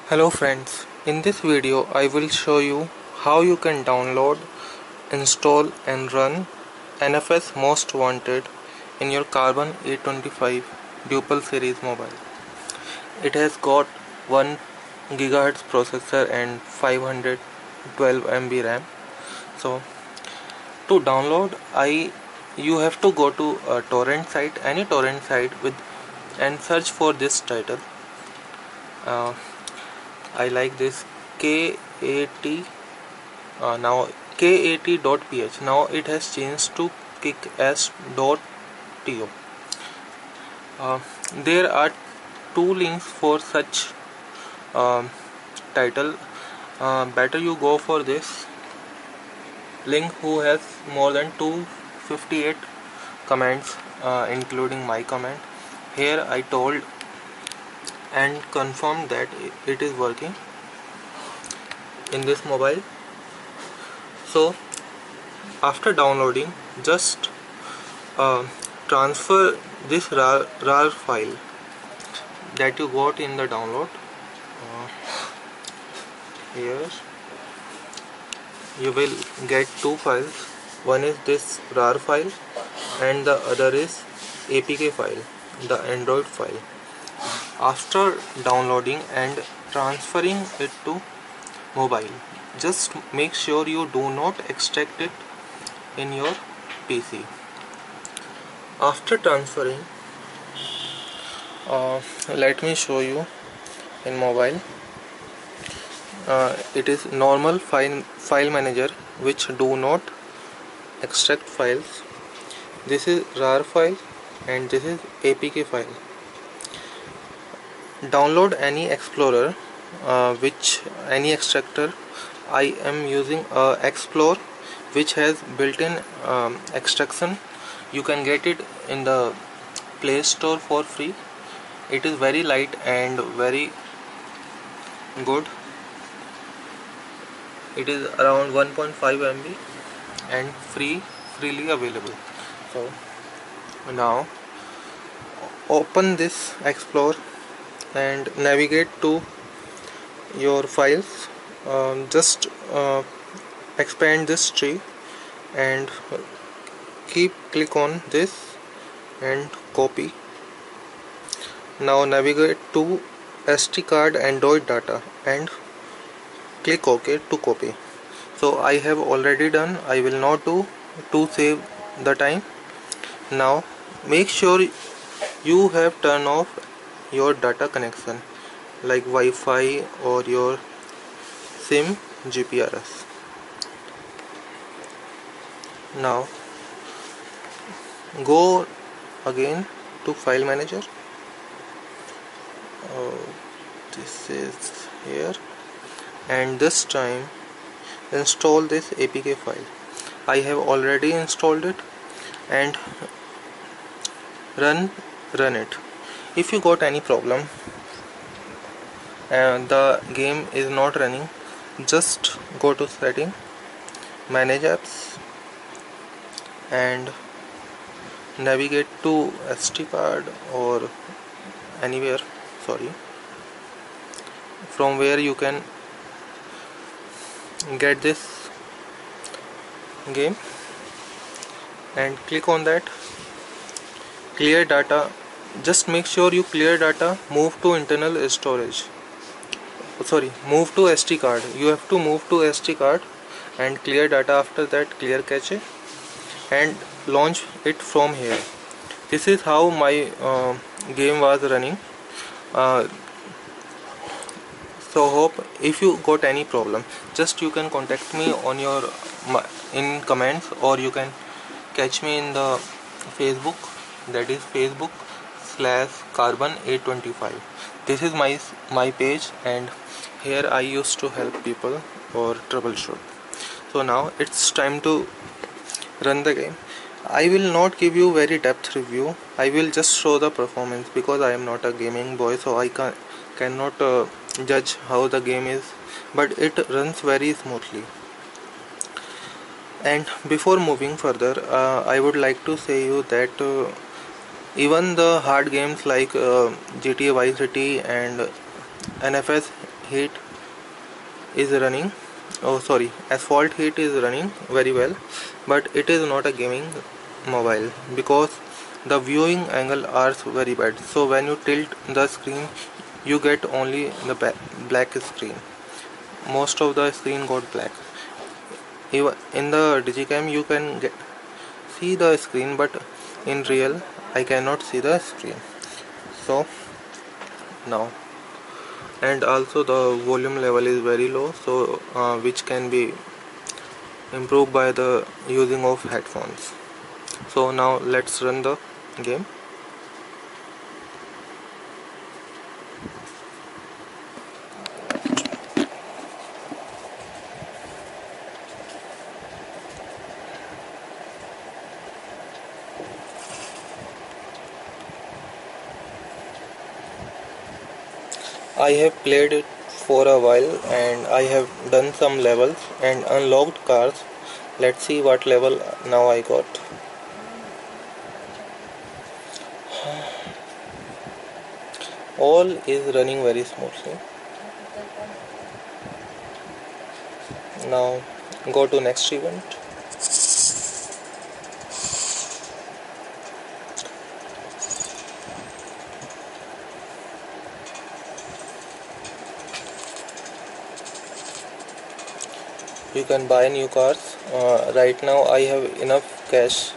Hello friends, in this video I will show you how you can download, install and run NFS Most Wanted in your Karbonn a25 dual series mobile. It has got 1 GHz processor and 512 MB RAM. So to download you have to go to a torrent site, any torrent site and search for this title. I like this KAT now kat.ph. Now it has changed to kickass.to. There are two links for such title. Better you go for this link who has more than 258 comments, including my comment. Here I told and confirmed that it is working in this mobile. So after downloading, just transfer this RAR file that you got in the download. Here you will get two files. One is this RAR file and the other is APK file, the Android file. After downloading and transferring it to mobile, just make sure you do not extract it in your PC. After transferring, let me show you in mobile. It is normal file manager which do not extract files. This is RAR file and this is APK file. Download any explorer, any extractor. I am using x-plore which has built-in extraction. You can get it in the Play Store for free. It is very light and very good. It is around 1.5 MB and freely available. So now open this Explorer and navigate to your files. Just expand this tree and click on this and copy. Now navigate to SD card Android data and click OK to copy. So I have already done. I will not do to save the time. Now make sure you have turned off your data connection like Wi-Fi or your SIM GPRS. Now go again to file manager. This is here, and this time install this APK file. I have already installed it and run it. If you got any problem and the game is not running, just go to setting, manage apps and navigate to SD card or anywhere, from where you can get this game, and click on that. Clear data. Just make sure you clear data. Move to internal storage. Move to SD card. You have to move to SD card and clear data. After that, clear cache and launch it from here. This is how my game was running. So hope if you got any problem, just you can contact me on your in comments, or you can catch me in the Facebook, that is Facebook/Karbonn a25. This is my page, and here I used to help people or troubleshoot. So now it's time to run the game. I will not give you very depth review. I will just show the performance because I am not a gaming boy, so I cannot judge how the game is, but it runs very smoothly. And before moving further, I would like to say you that even the hard games like GTA Vice City and NFS Heat is running, oh sorry, Asphalt Heat is running very well, but it is not a gaming mobile because the viewing angle are very bad. So when you tilt the screen, you get only the black screen. Most of the screen got black. Even in the digicam you can see the screen, but in real I cannot see the screen. So now, and also the volume level is very low, so which can be improved by the using of headphones. So now let's run the game. I have played it for a while and I have done some levels and unlocked cars. Let's see what level now I got. All is running very smoothly. Now go to next event. You can buy new cars. Right now I have enough cash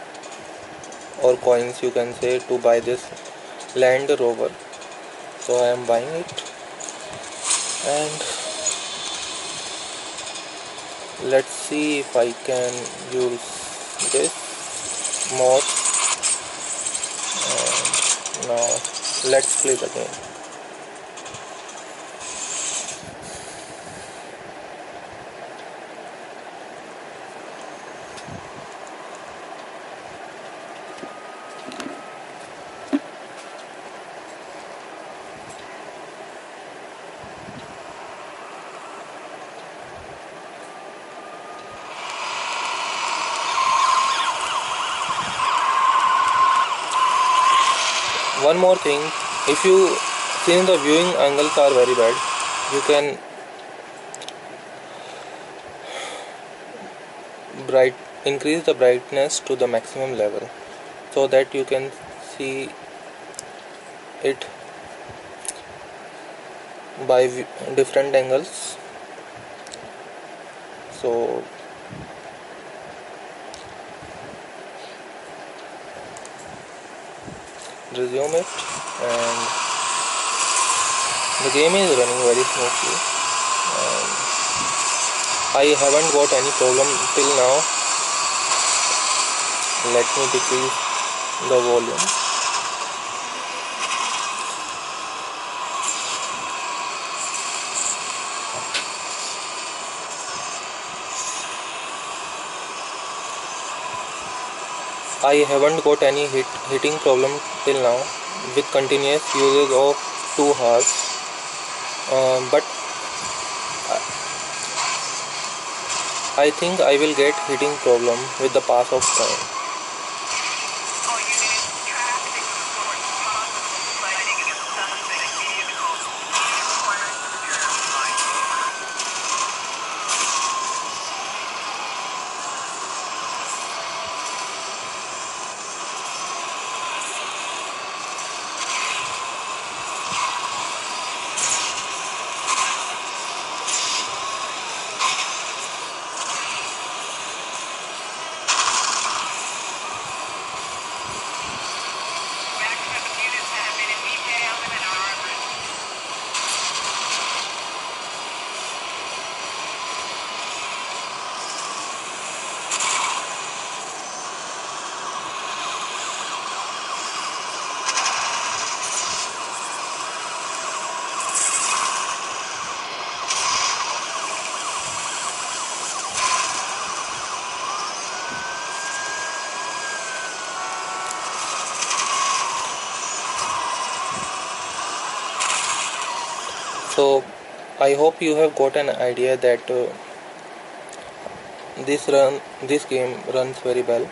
or coins, you can say, to buy this Land Rover. So I am buying it, and let's see if I can use this mod. And now let's play the game. One more thing, if you since the viewing angles are very bad, you can increase the brightness to the maximum level so that you can see it by different angles. So resume it, and the game is running very smoothly, and I haven't got any problem till now. Let me decrease the volume. I haven't got any hitting problem till now with continuous usage of 2 hours, but I think I will get hitting problem with the pass of time. So I hope you have got an idea that this game runs very well,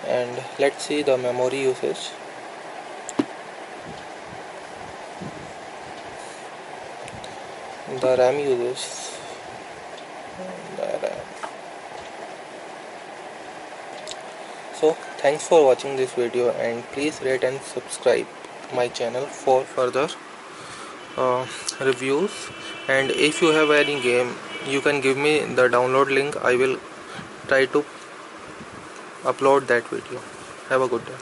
and let's see the memory usage. the RAM uses. The RAM. So thanks for watching this video, and please rate and subscribe my channel for further reviews. And if you have any game, you can give me the download link. I will try to upload that video. Have a good day.